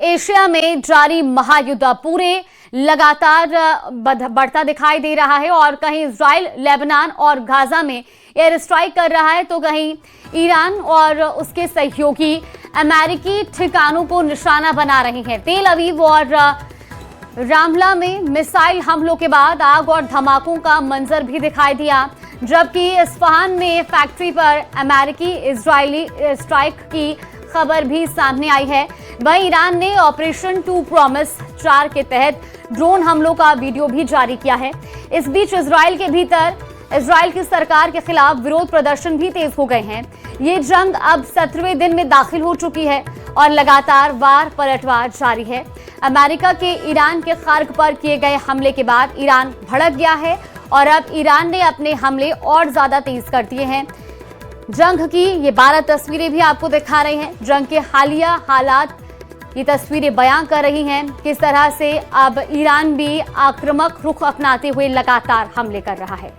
Asia में जारी महायुद्ध पूरे लगातार बढ़ता दिखाई दे रहा है और कहीं इजराइल, लेबनान और गाजा में एयर स्ट्राइक कर रहा है तो कहीं ईरान और उसके सहयोगी अमेरिकी ठिकानों को निशाना बना रहे हैं। तेल अवीव और रामला में मिसाइल हमलों के बाद आग और धमाकों का मंजर भी दिखाई दिया, जबकि इस्फहान में फैक्ट्री पर अमेरिकी इजरायली स्ट्राइक की खबर भी सामने आई है। वहीं ईरान ने ऑपरेशन 2 प्रॉमिस 4 के तहत ड्रोन हमलों का वीडियो भी जारी किया है। इस बीच इजराइल के भीतर इजराइल की सरकार के खिलाफ विरोध प्रदर्शन भी तेज हो गए हैं। ये जंग अब 17वें दिन में दाखिल हो चुकी है और लगातार वार पलटवार जारी है। अमेरिका के ईरान के खार्क पर किए गए हमले के बाद ईरान भड़क गया है और अब ईरान ने अपने हमले और ज्यादा तेज कर दिए हैं। जंग की ये 12 तस्वीरें भी आपको दिखा रहे हैं। जंग के हालिया हालात ये तस्वीरें बयां कर रही हैं किस तरह से अब ईरान भी आक्रामक रुख अपनाते हुए लगातार हमले कर रहा है।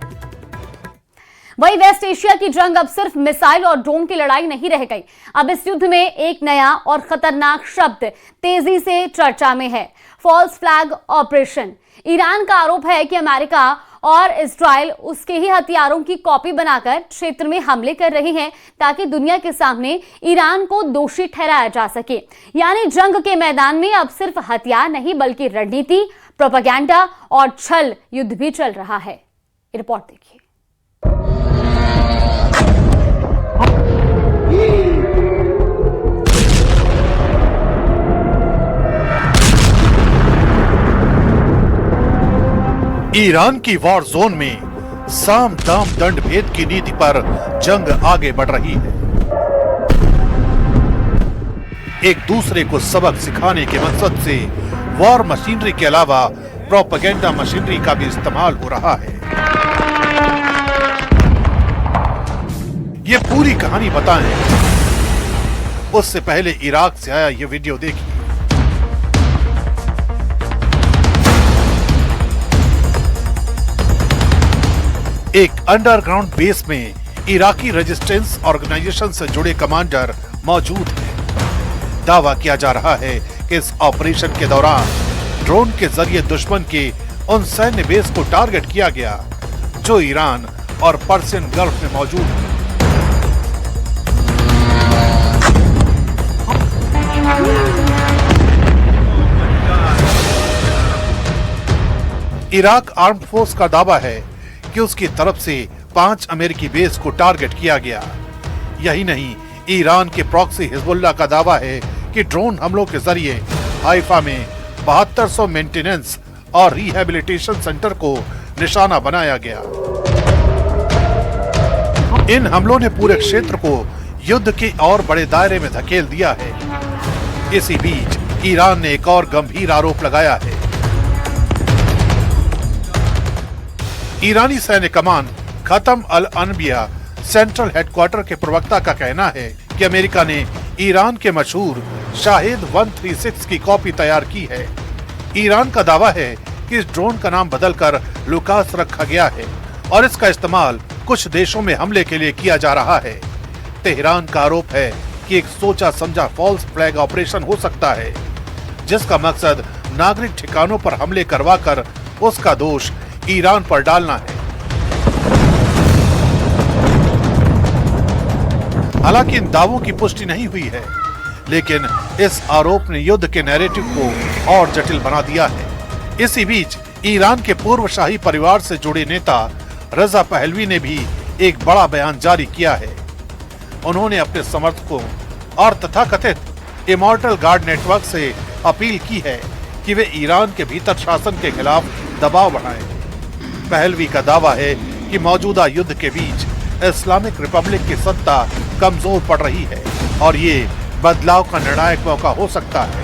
वहीं वेस्ट एशिया की जंग अब सिर्फ मिसाइल और ड्रोन की लड़ाई नहीं रह गई। अब इस युद्ध में एक नया और खतरनाक शब्द तेजी से चर्चा में है, फॉल्स फ्लैग ऑपरेशन। ईरान का आरोप है कि अमेरिका और इजराइल उसके ही हथियारों की कॉपी बनाकर क्षेत्र में हमले कर रहे हैं ताकि दुनिया के सामने ईरान को दोषी ठहराया जा सके। यानी जंग के मैदान में अब सिर्फ हथियार नहीं बल्कि रणनीति, प्रोपेगेंडा और छल युद्ध भी चल रहा है। रिपोर्ट देखिए। ईरान की वॉर जोन में साम दाम दंड भेद की नीति पर जंग आगे बढ़ रही है। एक दूसरे को सबक सिखाने के मकसद से वॉर मशीनरी के अलावा प्रोपेगेंडा मशीनरी का भी इस्तेमाल हो रहा है। ये पूरी कहानी बताएं उससे पहले इराक से आया ये वीडियो देखिए। एक अंडरग्राउंड बेस में इराकी रेजिस्टेंस ऑर्गेनाइजेशन से जुड़े कमांडर मौजूद हैं। दावा किया जा रहा है कि इस ऑपरेशन के दौरान ड्रोन के जरिए दुश्मन के उन सैन्य बेस को टारगेट किया गया जो ईरान और पर्शियन गल्फ में मौजूद है। इराक आर्म्ड फोर्स का दावा है कि उसकी तरफ से 5 अमेरिकी बेस को टारगेट किया गया। यही नहीं, ईरान के प्रॉक्सी हिजबुल्लाह का दावा है कि ड्रोन हमलों के जरिए हाइफा में 7200 मेंटेनेंस और रिहैबिलिटेशन सेंटर को निशाना बनाया गया। इन हमलों ने पूरे क्षेत्र को युद्ध के और बड़े दायरे में धकेल दिया है। इसी बीच ईरान ने एक और गंभीर आरोप लगाया है। ईरानी सैन्य कमान खतम अल अनबिया सेंट्रल हेडक्वार्टर के प्रवक्ता का कहना है कि अमेरिका ने ईरान के मशहूर शाहिद 136 की कॉपी तैयार की है। ईरान का दावा है कि इस ड्रोन का नाम बदलकर लुकास रखा गया है और इसका इस्तेमाल कुछ देशों में हमले के लिए किया जा रहा है। तेहरान का आरोप है कि एक सोचा समझा फॉल्स फ्लैग ऑपरेशन हो सकता है जिसका मकसद नागरिक ठिकानों पर हमले करवाकर उसका दोष ईरान पर डालना है। हालांकि इन दावों की पुष्टि नहीं हुई है, लेकिन इस आरोप ने युद्ध के नैरेटिव को और जटिल बना दिया है। इसी बीच ईरान के पूर्व शाही परिवार से जुड़े नेता रजा पहलवी ने भी एक बड़ा बयान जारी किया है। उन्होंने अपने समर्थकों और तथाकथित इमॉर्टल गार्ड नेटवर्क से अपील की है कि वे ईरान के भीतर शासन के खिलाफ दबाव बढ़ाएं। पहलवी का दावा है कि मौजूदा युद्ध के बीच इस्लामिक रिपब्लिक की सत्ता कमजोर पड़ रही है और ये बदलाव का निर्णायक मौका हो सकता है।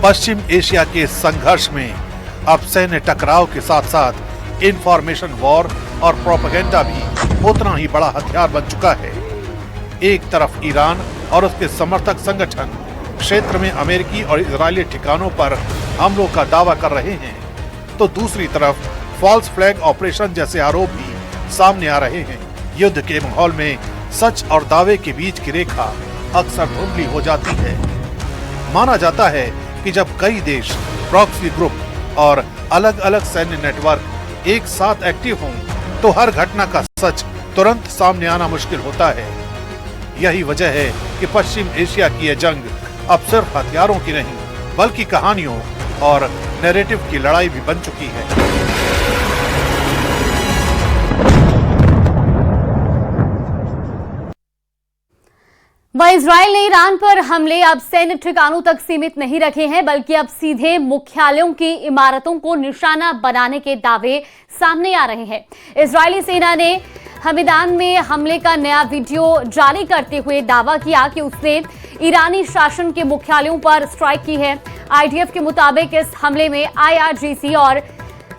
पश्चिम एशिया के संघर्ष में अब सैन्य टकराव के साथ साथ इंफॉर्मेशन वॉर और प्रोपेगेंडा भी उतना ही बड़ा हथियार बन चुका है। एक तरफ ईरान और उसके समर्थक संगठन क्षेत्र में अमेरिकी और इजरायली ठिकानों पर हमलों का दावा कर रहे हैं, तो दूसरी तरफ फॉल्स फ्लैग ऑपरेशन जैसे आरोप भी सामने आ रहे हैं। युद्ध के माहौल में सच और दावे के बीच की रेखा अक्सर धुंधली हो जाती है। माना जाता है कि जब कई देश, प्रॉक्सी ग्रुप और अलग अलग सैन्य नेटवर्क एक साथ एक्टिव हों, तो हर घटना का सच तुरंत सामने आना मुश्किल होता है। यही वजह है कि पश्चिम एशिया की यह जंग अब सिर्फ हथियारों की नहीं, बल्कि कहानियों और नैरेटिव की लड़ाई भी बन चुकी है। वह इजरायल ने ईरान पर हमले अब सैन्य ठिकानों तक सीमित नहीं रखे हैं, बल्कि अब सीधे मुख्यालयों की इमारतों को निशाना बनाने के दावे सामने आ रहे हैं। इजरायली सेना ने हमीदान में हमले का नया वीडियो जारी करते हुए दावा किया कि उसने ईरानी शासन के मुख्यालयों पर स्ट्राइक की है। आईडीएफ के मुताबिक इस हमले में आईआरजीसी और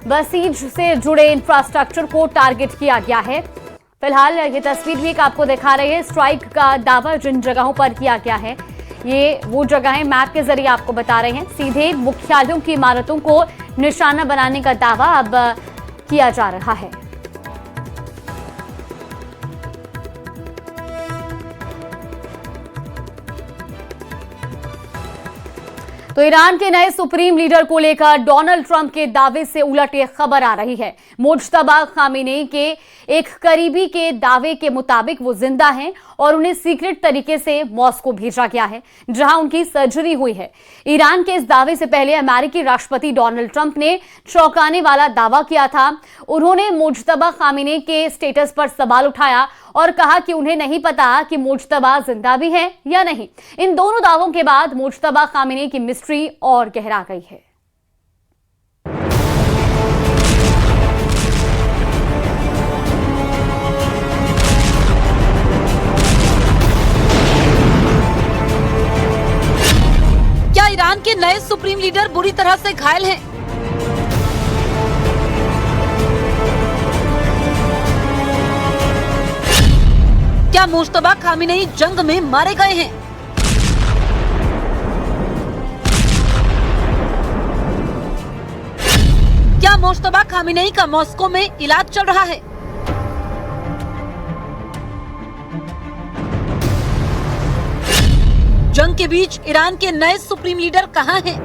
बसीज से जुड़े इंफ्रास्ट्रक्चर को टारगेट किया गया है। फिलहाल ये तस्वीर भी एक आपको दिखा रही है। स्ट्राइक का दावा जिन जगहों पर किया गया है, ये वो जगहें मैप के जरिए आपको बता रहे हैं। सीधे मुख्यालयों की इमारतों को निशाना बनाने का दावा अब किया जा रहा है। तो ईरान के नए सुप्रीम लीडर को लेकर डोनाल्ड ट्रंप के दावे से उलट एक खबर आ रही है। मुज्तबा खामेनेई के एक करीबी के दावे के मुताबिक वो जिंदा हैं और उन्हें सीक्रेट तरीके से मॉस्को भेजा गया है, जहां उनकी सर्जरी हुई है। ईरान के इस दावे से पहले अमेरिकी राष्ट्रपति डोनाल्ड ट्रंप ने चौंकाने वाला दावा किया था। उन्होंने मुज्तबा खामेनेई के स्टेटस पर सवाल उठाया और कहा कि उन्हें नहीं पता कि मुज्तबा जिंदा भी हैं या नहीं। इन दोनों दावों के बाद मुज्तबा खामेनेई की मिस्ट्री और गहरा गई है। क्या ईरान के नए सुप्रीम लीडर बुरी तरह से घायल हैं? क्या मुज्तबा खामेनेई जंग में मारे गए हैं? क्या मुज्तबा खामेनेई का मॉस्को में इलाज चल रहा है? जंग के बीच ईरान के नए सुप्रीम लीडर कहां हैं?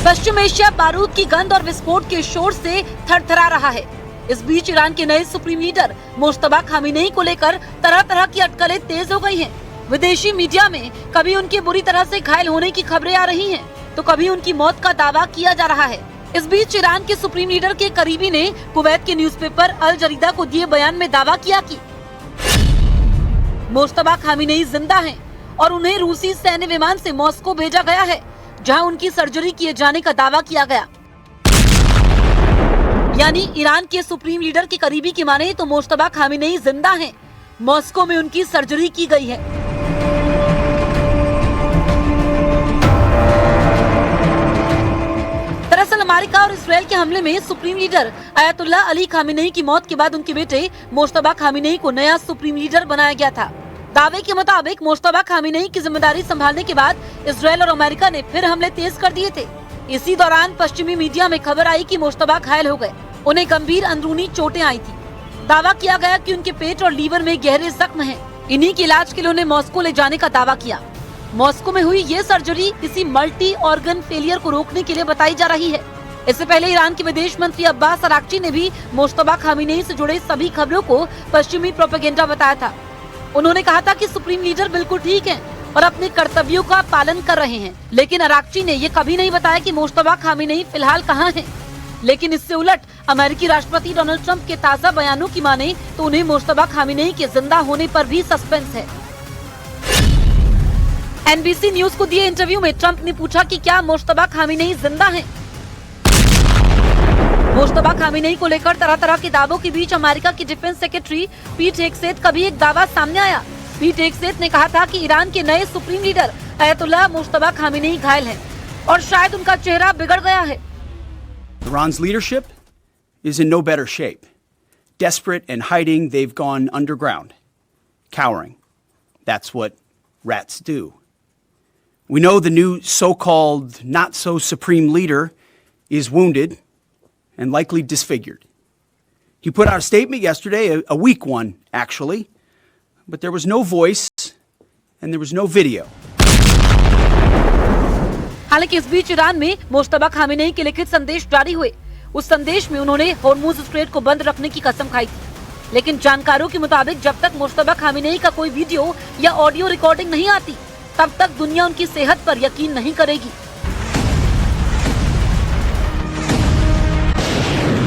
पश्चिम एशिया बारूद की गंध और विस्फोट के शोर से थरथरा रहा है। इस बीच ईरान के नए सुप्रीम लीडर मुज्तबा खामेनेई को लेकर तरह तरह की अटकलें तेज हो गई हैं। विदेशी मीडिया में कभी उनके बुरी तरह से घायल होने की खबरें आ रही हैं, तो कभी उनकी मौत का दावा किया जा रहा है। इस बीच ईरान के सुप्रीम लीडर के करीबी ने कुवैत के न्यूज़पेपर अल जरीदा को दिए बयान में दावा किया कि मुज्तबा खामेनेई जिंदा हैं और उन्हें रूसी सैन्य विमान से मॉस्को भेजा गया है, जहां उनकी सर्जरी किए जाने का दावा किया गया। यानी ईरान के सुप्रीम लीडर की करीबी की माने तो मुज्तबा खामेनेई जिंदा हैं, मॉस्को में उनकी सर्जरी की गई है। दरअसल अमेरिका और इसराइल के हमले में supreme leader Ayatollah Ali Khamenei की मौत के बाद उनके बेटे मुज्तबा खामेनेई को नया सुप्रीम लीडर बनाया गया था। दावे के मुताबिक मुज्तबा खामेनेई की जिम्मेदारी संभालने के बाद इसराइल और अमेरिका ने फिर हमले तेज कर दिए थे। इसी दौरान पश्चिमी मीडिया में खबर आई कि मुज्तबा घायल हो गए, उन्हें गंभीर अंदरूनी चोटें आई थी। दावा किया गया कि उनके पेट और लीवर में गहरे जख्म हैं। इन्हीं के इलाज के लिए उन्हें मॉस्को ले जाने का दावा किया। मॉस्को में हुई ये सर्जरी किसी मल्टी ऑर्गन फेलियर को रोकने के लिए बताई जा रही है। इससे पहले ईरान के विदेश मंत्री अब्बास अराक्ची ने भी मुज्तबा खामेनेई से जुड़े सभी खबरों को पश्चिमी प्रोपेगेंडा बताया था। उन्होंने कहा था कि सुप्रीम लीडर बिल्कुल ठीक हैं और अपने कर्तव्यों का पालन कर रहे हैं, लेकिन अराक्ची ने ये कभी नहीं बताया कि मुज्तबा खामेनेई फिलहाल कहाँ हैं। लेकिन इससे उलट अमेरिकी राष्ट्रपति डोनाल्ड ट्रंप के ताज़ा बयानों की माने तो उन्हें मुज्तबा खामेनेई के जिंदा होने पर भी सस्पेंस है। एनबीसी न्यूज को दिए इंटरव्यू में ट्रंप ने पूछा कि क्या मुज्तबा खामेनेई जिंदा हैं? मुज्तबा खामेनेई को लेकर तरह तरह के दावों के बीच अमेरिका की डिफेंस सेक्रेटरी पीट हेगसेथ का भी एक दावा सामने आया। पीट हेगसेथ ने कहा था कि ईरान के नए supreme leader Ayatollah Mushtaba Khamenei घायल हैं और शायद उनका चेहरा बिगड़ गया है। Iran's leadership is in no better shape. Desperate and hiding, they've gone underground, cowering. That's what rats do. We know the new so-called not-so-supreme leader is wounded and likely disfigured. He put out a statement yesterday, a weak one, actually, but there was no voice and there was no video. हालांकि इस बीच Iran में Mushtaba Khamenei के लिखित संदेश जारी हुए। उस संदेश में उन्होंने हॉर्मुज स्ट्रेट को बंद रखने की कसम खाई थी, लेकिन जानकारों के मुताबिक जब तक मुश्तबा खामेनेई का कोई वीडियो या ऑडियो रिकॉर्डिंग नहीं आती, तब तक दुनिया उनकी सेहत पर यकीन नहीं करेगी।